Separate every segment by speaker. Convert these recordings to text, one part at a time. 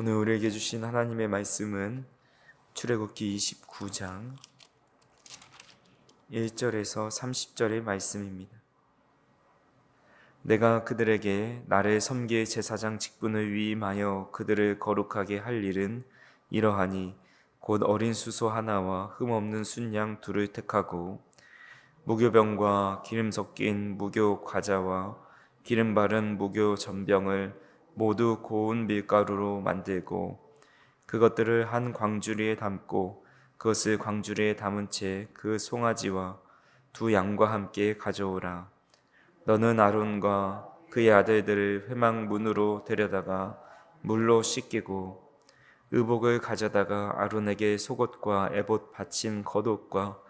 Speaker 1: 오늘 우리에게 주신 하나님의 말씀은 출애굽기 29장 1절에서 30절의 말씀입니다. 내가 그들에게 나를 섬길 제사장 직분을 위임하여 그들을 거룩하게 할 일은 이러하니 곧 어린 수소 하나와 흠없는 순양 둘을 택하고 무교병과 기름 섞인 무교 과자와 기름 바른 무교 전병을 모두 고운 밀가루로 만들고 그것들을 한 광주리에 담고 그것을 광주리에 담은 채 그 송아지와 두 양과 함께 가져오라. 너는 아론과 그의 아들들을 회막문으로 데려다가 물로 씻기고 의복을 가져다가 아론에게 속옷과 에봇 받침 겉옷과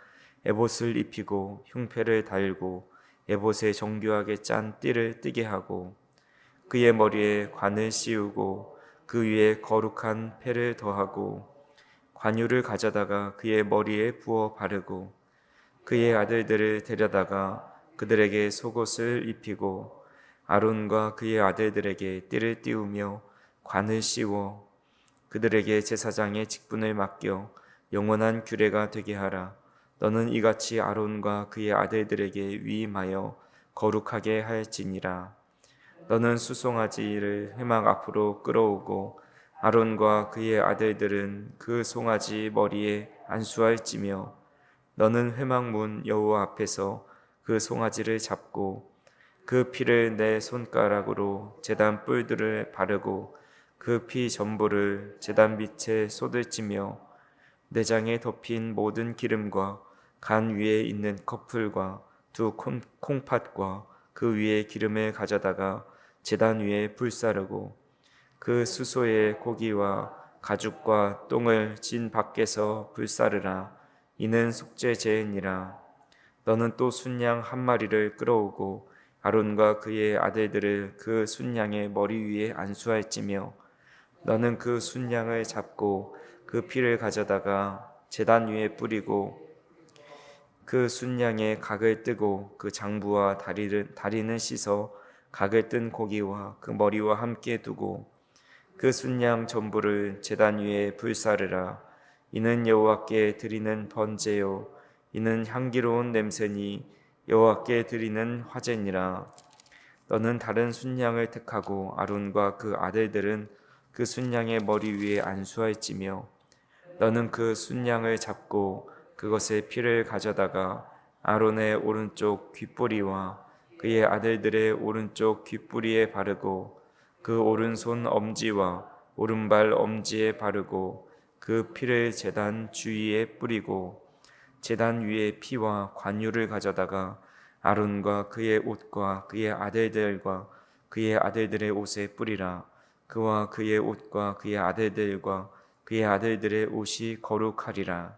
Speaker 1: 에봇을 입히고 흉패를 달고 에봇에 정교하게 짠 띠를 띠게 하고 그의 머리에 관을 씌우고 그 위에 거룩한 패를 더하고 관유를 가져다가 그의 머리에 부어 바르고 그의 아들들을 데려다가 그들에게 속옷을 입히고 아론과 그의 아들들에게 띠를 띄우며 관을 씌워 그들에게 제사장의 직분을 맡겨 영원한 규례가 되게 하라. 너는 이같이 아론과 그의 아들들에게 위임하여 거룩하게 할지니라. 너는 수송아지를 회막 앞으로 끌어오고 아론과 그의 아들들은 그 송아지 머리에 안수할지며 너는 회막문 여호와 앞에서 그 송아지를 잡고 그 피를 내 손가락으로 제단 뿔들을 바르고 그 피 전부를 제단 밑에 쏟을지며 내장에 덮인 모든 기름과 간 위에 있는 커플과 두 콩팥과 그 위에 기름을 가져다가 제단 위에 불사르고 그 수소의 고기와 가죽과 똥을 진 밖에서 불사르라. 이는 속죄제니라. 너는 또 순양 한 마리를 끌어오고 아론과 그의 아들들을 그 순양의 머리 위에 안수할지며 너는 그 순양을 잡고 그 피를 가져다가 제단 위에 뿌리고 그 순양의 각을 뜨고 그 장부와 다리는 씻어 각을 뜬 고기와 그 머리와 함께 두고 그 순양 전부를 제단 위에 불사르라. 이는 여호와께 드리는 번제요 이는 향기로운 냄새니 여호와께 드리는 화제니라. 너는 다른 순양을 택하고 아론과 그 아들들은 그 순양의 머리 위에 안수할지며 너는 그 순양을 잡고 그것의 피를 가져다가 아론의 오른쪽 귓뿌리와 그의 아들들의 오른쪽 귓뿌리에 바르고 그 오른손 엄지와 오른발 엄지에 바르고 그 피를 제단 주위에 뿌리고 제단 위에 피와 관유를 가져다가 아론과 그의 옷과 그의 아들들과 그의 아들들의 옷에 뿌리라. 그와 그의 옷과 그의 아들들과 그의 아들들의 옷이 거룩하리라.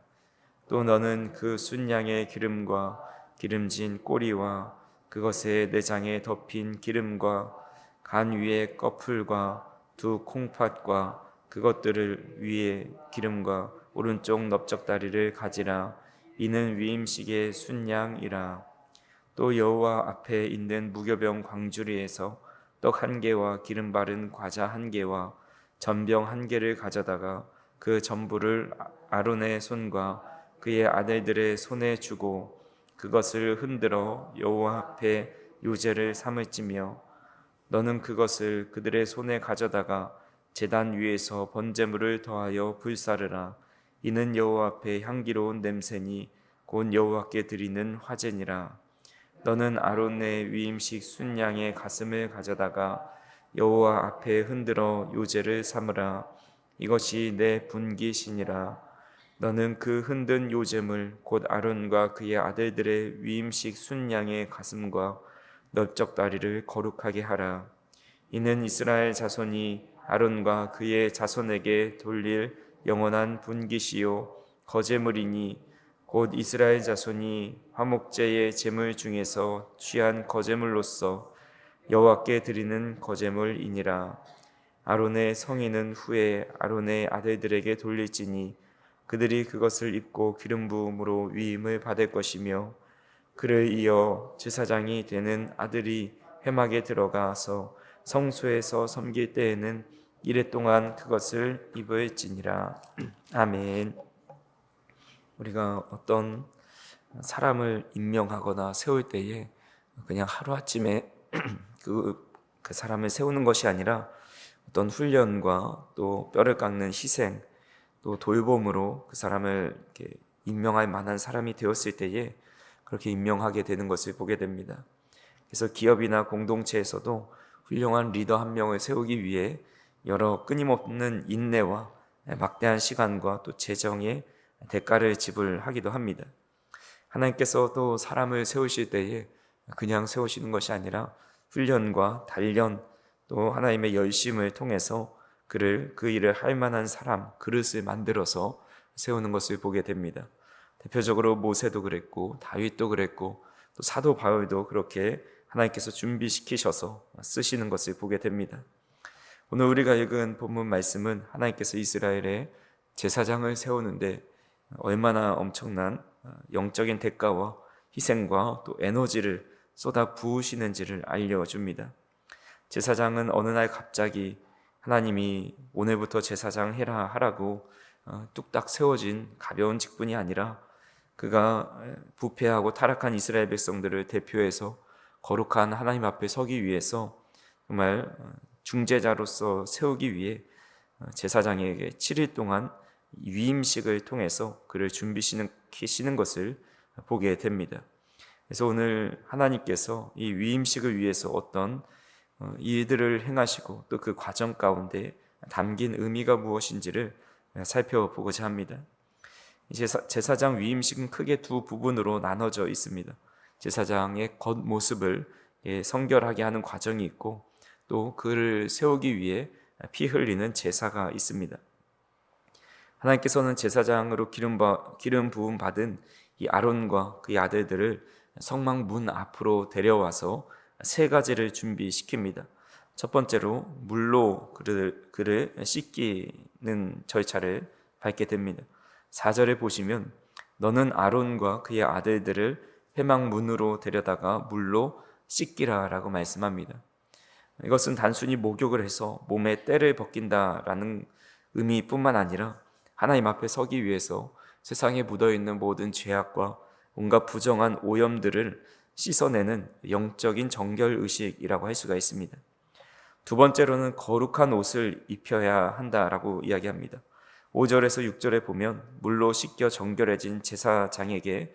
Speaker 1: 또 너는 그 순양의 기름과 기름진 꼬리와 그것의 내장에 덮인 기름과 간 위에 꺼풀과 두 콩팥과 그것들을 위에 기름과 오른쪽 넓적다리를 가지라. 이는 위임식의 순양이라. 또 여호와 앞에 있는 무교병 광주리에서 떡 한 개와 기름 바른 과자 한 개와 전병 한 개를 가져다가 그 전부를 아론의 손과 그의 아들들의 손에 주고 그것을 흔들어 여호와 앞에 유제를 삼을지며 너는 그것을 그들의 손에 가져다가 제단 위에서 번제물을 더하여 불사르라. 이는 여호와 앞에 향기로운 냄새니 곧 여호와께 드리는 화제니라. 너는 아론의 위임식 순양의 가슴을 가져다가 여호와 앞에 흔들어 요제를 삼으라. 이것이 내 분기시니라. 너는 그 흔든 요제물 곧 아론과 그의 아들들의 위임식 순양의 가슴과 넓적다리를 거룩하게 하라. 이는 이스라엘 자손이 아론과 그의 자손에게 돌릴 영원한 분기시요 거제물이니 곧 이스라엘 자손이 화목제의 제물 중에서 취한 거제물로서 여호와께 드리는 거제물이니라. 아론의 성인은 후에 아론의 아들들에게 돌릴지니 그들이 그것을 입고 기름 부음으로 위임을 받을 것이며 그를 이어 제사장이 되는 아들이 회막에 들어가서 성소에서 섬길 때에는 이래 동안 그것을 입을지니라. 아멘. 우리가 어떤 사람을 임명하거나 세울 때에 그냥 하루아침에 그 사람을 세우는 것이 아니라 어떤 훈련과 또 뼈를 깎는 희생, 또 돌봄으로 그 사람을 이렇게 임명할 만한 사람이 되었을 때에 그렇게 임명하게 되는 것을 보게 됩니다. 그래서 기업이나 공동체에서도 훌륭한 리더 한 명을 세우기 위해 여러 끊임없는 인내와 막대한 시간과 또 재정의 대가를 지불하기도 합니다. 하나님께서도 사람을 세우실 때에 그냥 세우시는 것이 아니라 훈련과 단련 또 하나님의 열심을 통해서 그 일을 할 만한 사람, 그릇을 만들어서 세우는 것을 보게 됩니다. 대표적으로 모세도 그랬고 다윗도 그랬고 또 사도 바울도 그렇게 하나님께서 준비시키셔서 쓰시는 것을 보게 됩니다. 오늘 우리가 읽은 본문 말씀은 하나님께서 이스라엘의 제사장을 세우는데 얼마나 엄청난 영적인 대가와 희생과 또 에너지를 쏟아 부으시는지를 알려줍니다. 제사장은 어느 날 갑자기 하나님이 오늘부터 제사장 해라 하라고 뚝딱 세워진 가벼운 직분이 아니라 그가 부패하고 타락한 이스라엘 백성들을 대표해서 거룩한 하나님 앞에 서기 위해서 정말 중재자로서 세우기 위해 제사장에게 7일 동안 위임식을 통해서 그를 준비시키시는 것을 보게 됩니다. 그래서 오늘 하나님께서 이 위임식을 위해서 어떤 일들을 행하시고 또 그 과정 가운데 담긴 의미가 무엇인지를 살펴보고자 합니다. 제사장 위임식은 크게 두 부분으로 나눠져 있습니다. 제사장의 겉모습을 성결하게 하는 과정이 있고 또 그를 세우기 위해 피 흘리는 제사가 있습니다. 하나님께서는 제사장으로 기름 부음 받은 이 아론과 그의 아들들을 성막 문 앞으로 데려와서 세 가지를 준비시킵니다. 첫 번째로 물로 그를 씻기는 절차를 밟게 됩니다. 4절에 보시면 너는 아론과 그의 아들들을 회막 문으로 데려다가 물로 씻기라 라고 말씀합니다. 이것은 단순히 목욕을 해서 몸에 때를 벗긴다라는 의미뿐만 아니라 하나님 앞에 서기 위해서 세상에 묻어있는 모든 죄악과 온갖 부정한 오염들을 씻어내는 영적인 정결의식이라고 할 수가 있습니다. 두 번째로는 거룩한 옷을 입혀야 한다라고 이야기합니다. 5절에서 6절에 보면 물로 씻겨 정결해진 제사장에게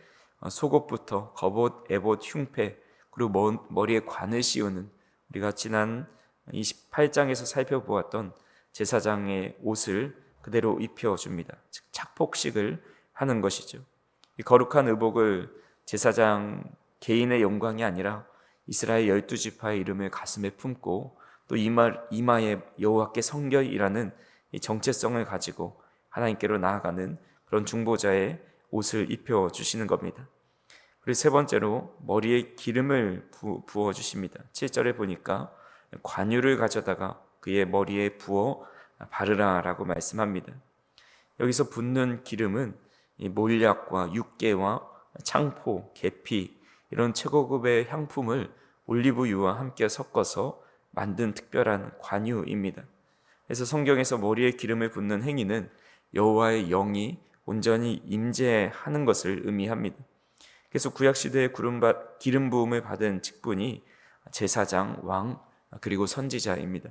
Speaker 1: 속옷부터 겉옷, 에봇, 흉패 그리고 머리에 관을 씌우는 우리가 지난 28장에서 살펴보았던 제사장의 옷을 그대로 입혀줍니다. 즉 착복식을 하는 것이죠. 이 거룩한 의복을 제사장 개인의 영광이 아니라 이스라엘 12지파의 이름을 가슴에 품고 또 이마에 여호와께 성결이라는 이 정체성을 가지고 하나님께로 나아가는 그런 중보자의 옷을 입혀주시는 겁니다. 그리고 세 번째로 머리에 기름을 부어주십니다. 7절에 보니까 관유를 가져다가 그의 머리에 부어 바르라 라고 말씀합니다. 여기서 붓는 기름은 이 몰약과 육개와 창포, 계피 이런 최고급의 향품을 올리브유와 함께 섞어서 만든 특별한 관유입니다. 그래서 성경에서 머리에 기름을 붓는 행위는 여호와의 영이 온전히 임재하는 것을 의미합니다. 그래서 구약시대에 기름 부음을 받은 직분이 제사장, 왕, 그리고 선지자입니다.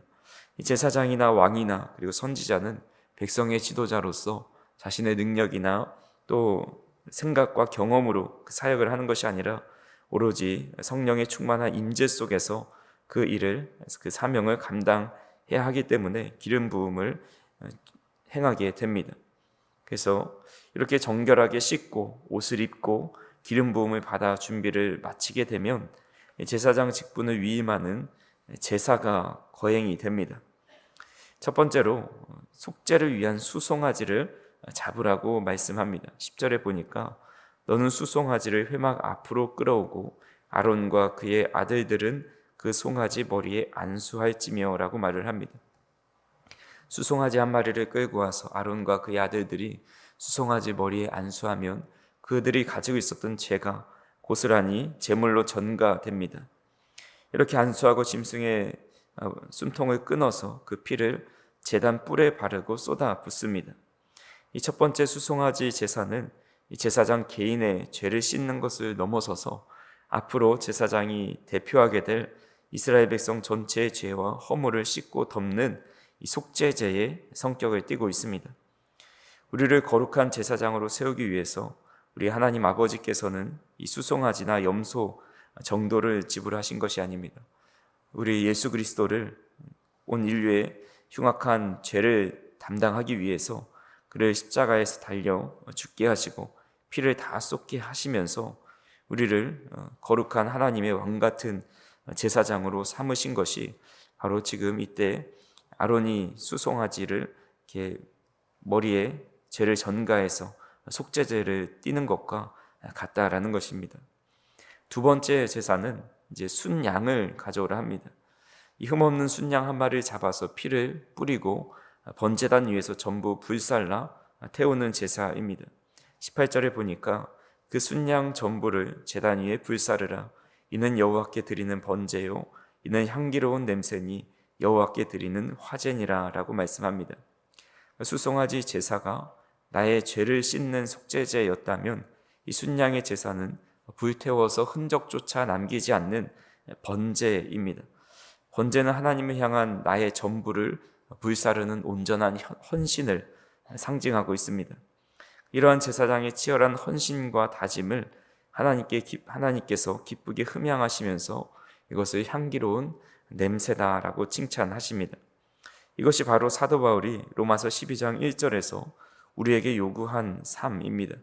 Speaker 1: 이 제사장이나 왕이나 그리고 선지자는 백성의 지도자로서 자신의 능력이나 또 생각과 경험으로 그 사역을 하는 것이 아니라 오로지 성령의 충만한 임재 속에서 그 사명을 감당해야 하기 때문에 기름 부음을 행하게 됩니다. 그래서 이렇게 정결하게 씻고 옷을 입고 기름 부음을 받아 준비를 마치게 되면 제사장 직분을 위임하는 제사가 거행이 됩니다. 첫 번째로 속죄를 위한 수송아지를 잡으라고 말씀합니다. 10절에 보니까 너는 수송아지를 회막 앞으로 끌어오고 아론과 그의 아들들은 그 송아지 머리에 안수할지며 라고 말을 합니다. 수송아지 한 마리를 끌고 와서 아론과 그의 아들들이 수송아지 머리에 안수하면 그들이 가지고 있었던 죄가 고스란히 제물로 전가됩니다. 이렇게 안수하고 짐승의 숨통을 끊어서 그 피를 제단 뿔에 바르고 쏟아 붓습니다. 이 첫 번째 수송아지 제사는 이 제사장 개인의 죄를 씻는 것을 넘어서서 앞으로 제사장이 대표하게 될 이스라엘 백성 전체의 죄와 허물을 씻고 덮는 이 속죄제의 성격을 띠고 있습니다. 우리를 거룩한 제사장으로 세우기 위해서 우리 하나님 아버지께서는 이 수송아지나 염소 정도를 지불하신 것이 아닙니다. 우리 예수 그리스도를 온 인류의 흉악한 죄를 담당하기 위해서 그를 십자가에서 달려 죽게 하시고 피를 다 쏟게 하시면서 우리를 거룩한 하나님의 왕 같은 제사장으로 삼으신 것이 바로 지금 이때 아론이 수송아지를 이렇게 머리에 죄를 전가해서 속죄제를 띠는 것과 같다라는 것입니다. 두 번째 제사는 이제 순양을 가져오라 합니다. 이 흠없는 순양 한 마리를 잡아서 피를 뿌리고 번제단 위에서 전부 불살라 태우는 제사입니다. 18절에 보니까 그 순양 전부를 제단 위에 불사르라. 이는 여호와께 드리는 번제요 이는 향기로운 냄새니 여호와께 드리는 화제니라 라고 말씀합니다. 수송아지 제사가 나의 죄를 씻는 속죄제였다면 이 순양의 제사는 불태워서 흔적조차 남기지 않는 번제입니다. 번제는 하나님을 향한 나의 전부를 불사르는 온전한 헌신을 상징하고 있습니다. 이러한 제사장의 치열한 헌신과 다짐을 하나님께서 기쁘게 흠양하시면서 이것을 향기로운 냄새다라고 칭찬하십니다. 이것이 바로 사도 바울이 로마서 12장 1절에서 우리에게 요구한 삶입니다.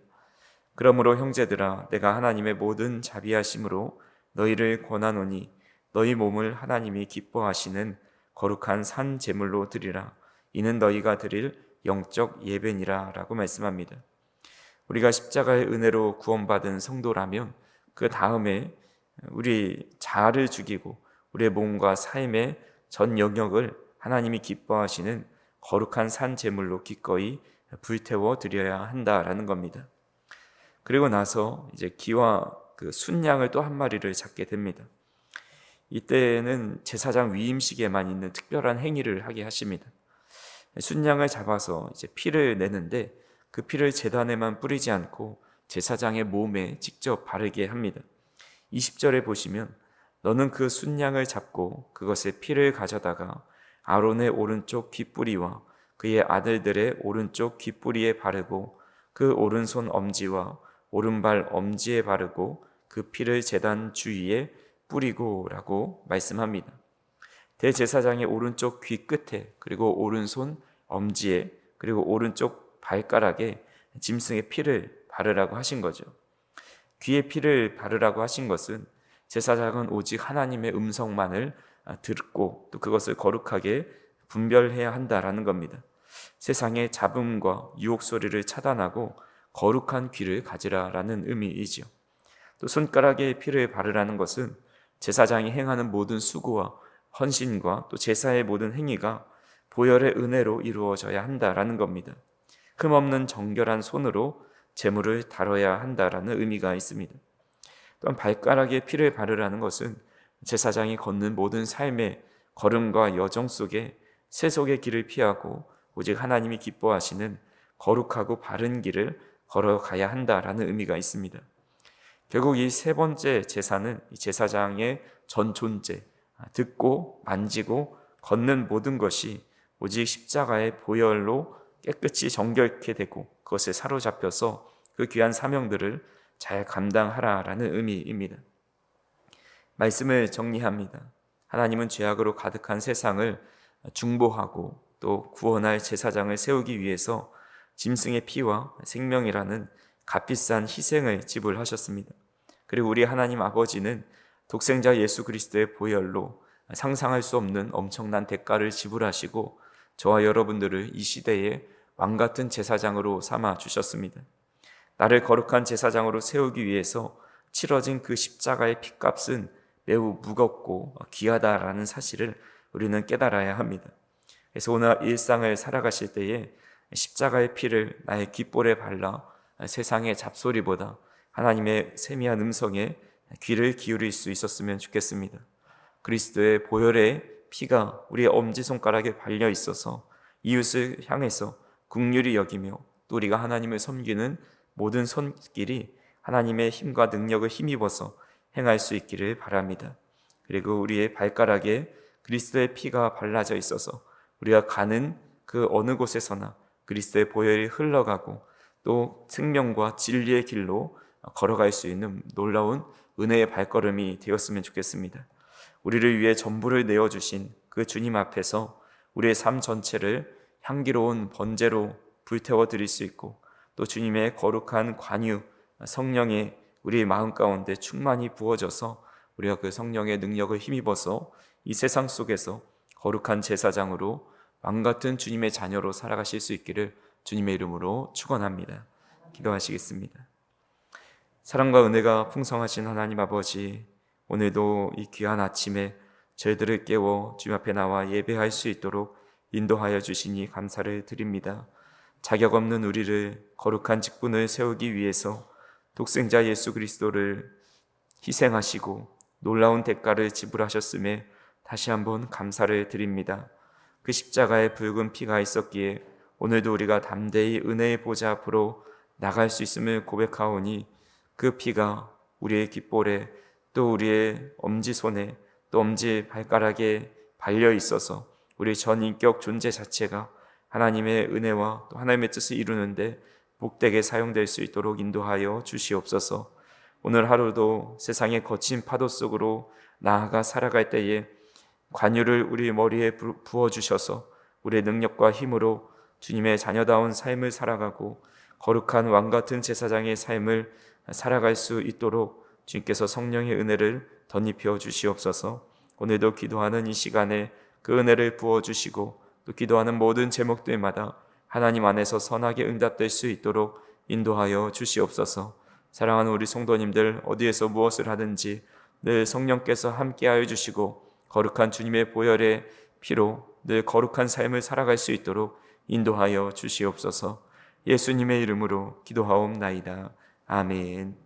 Speaker 1: 그러므로 형제들아 내가 하나님의 모든 자비하심으로 너희를 권하노니 너희 몸을 하나님이 기뻐하시는 거룩한 산 제물로 드리라. 이는 너희가 드릴 영적 예배니라 라고 말씀합니다. 우리가 십자가의 은혜로 구원받은 성도라면 그 다음에 우리 자아를 죽이고 우리의 몸과 삶의 전 영역을 하나님이 기뻐하시는 거룩한 산 제물로 기꺼이 불태워 드려야 한다라는 겁니다. 그리고 나서 이제 기와 그 순양을 또 한 마리를 잡게 됩니다. 이때는 제사장 위임식에만 있는 특별한 행위를 하게 하십니다. 순양을 잡아서 이제 피를 내는데 그 피를 제단에만 뿌리지 않고 제사장의 몸에 직접 바르게 합니다. 20절에 보시면 너는 그 순양을 잡고 그것의 피를 가져다가 아론의 오른쪽 귓뿌리와 그의 아들들의 오른쪽 귓뿌리에 바르고 그 오른손 엄지와 오른발 엄지에 바르고 그 피를 제단 주위에 뿌리고 라고 말씀합니다. 대제사장의 오른쪽 귀 끝에 그리고 오른손 엄지에 그리고 오른쪽 발가락에 짐승의 피를 바르라고 하신 거죠. 귀에 피를 바르라고 하신 것은 제사장은 오직 하나님의 음성만을 듣고 또 그것을 거룩하게 분별해야 한다라는 겁니다. 세상의 잡음과 유혹 소리를 차단하고 거룩한 귀를 가지라라는 의미이지요. 또 손가락에 피를 바르라는 것은 제사장이 행하는 모든 수고와 헌신과 또 제사의 모든 행위가 보혈의 은혜로 이루어져야 한다라는 겁니다. 흠없는 정결한 손으로 제물을 다뤄야 한다라는 의미가 있습니다. 또한 발가락에 피를 바르라는 것은 제사장이 걷는 모든 삶의 걸음과 여정 속에 세속의 길을 피하고 오직 하나님이 기뻐하시는 거룩하고 바른 길을 걸어가야 한다라는 의미가 있습니다. 결국 이 세 번째 제사는 제사장의 전 존재, 듣고 만지고 걷는 모든 것이 오직 십자가의 보혈로 깨끗이 정결케 되고 그것에 사로잡혀서 그 귀한 사명들을 잘 감당하라라는 의미입니다. 말씀을 정리합니다. 하나님은 죄악으로 가득한 세상을 중보하고 또 구원할 제사장을 세우기 위해서 짐승의 피와 생명이라는 값비싼 희생을 지불하셨습니다. 그리고 우리 하나님 아버지는 독생자 예수 그리스도의 보혈로 상상할 수 없는 엄청난 대가를 지불하시고 저와 여러분들을 이 시대에 왕같은 제사장으로 삼아 주셨습니다. 나를 거룩한 제사장으로 세우기 위해서 치러진 그 십자가의 핏값은 매우 무겁고 귀하다라는 사실을 우리는 깨달아야 합니다. 그래서 오늘 일상을 살아가실 때에 십자가의 피를 나의 귓볼에 발라 세상의 잡소리보다 하나님의 세미한 음성에 귀를 기울일 수 있었으면 좋겠습니다. 그리스도의 보혈의 피가 우리의 엄지손가락에 발려 있어서 이웃을 향해서 긍휼히 여기며 또 우리가 하나님을 섬기는 모든 손길이 하나님의 힘과 능력을 힘입어서 행할 수 있기를 바랍니다. 그리고 우리의 발가락에 그리스도의 피가 발라져 있어서 우리가 가는 그 어느 곳에서나 그리스도의 보혈이 흘러가고 또 생명과 진리의 길로 걸어갈 수 있는 놀라운 은혜의 발걸음이 되었으면 좋겠습니다. 우리를 위해 전부를 내어주신 그 주님 앞에서 우리의 삶 전체를 향기로운 번제로 불태워 드릴 수 있고 또 주님의 거룩한 관유, 성령의 우리의 마음 가운데 충만히 부어져서 우리가 그 성령의 능력을 힘입어서 이 세상 속에서 거룩한 제사장으로 왕같은 주님의 자녀로 살아가실 수 있기를 주님의 이름으로 축원합니다. 기도하시겠습니다. 사랑과 은혜가 풍성하신 하나님 아버지, 오늘도 이 귀한 아침에 저희들을 깨워 주님 앞에 나와 예배할 수 있도록 인도하여 주시니 감사를 드립니다. 자격 없는 우리를 거룩한 직분을 세우기 위해서 독생자 예수 그리스도를 희생하시고 놀라운 대가를 지불하셨음에 다시 한번 감사를 드립니다. 그 십자가에 붉은 피가 있었기에 오늘도 우리가 담대히 은혜의 보좌 앞으로 나갈 수 있음을 고백하오니 그 피가 우리의 귓볼에 또 우리의 엄지손에 또 엄지 발가락에 발려 있어서 우리 전 인격 존재 자체가 하나님의 은혜와 또 하나님의 뜻을 이루는데 복되게 사용될 수 있도록 인도하여 주시옵소서. 오늘 하루도 세상의 거친 파도 속으로 나아가 살아갈 때에 관유를 우리 머리에 부어주셔서 우리의 능력과 힘으로 주님의 자녀다운 삶을 살아가고 거룩한 왕같은 제사장의 삶을 살아갈 수 있도록 주님께서 성령의 은혜를 덧입혀 주시옵소서. 오늘도 기도하는 이 시간에 그 은혜를 부어주시고 또 기도하는 모든 제목들마다 하나님 안에서 선하게 응답될 수 있도록 인도하여 주시옵소서. 사랑하는 우리 성도님들 어디에서 무엇을 하든지 늘 성령께서 함께하여 주시고 거룩한 주님의 보혈의 피로 늘 거룩한 삶을 살아갈 수 있도록 인도하여 주시옵소서. 예수님의 이름으로 기도하옵나이다. 아멘.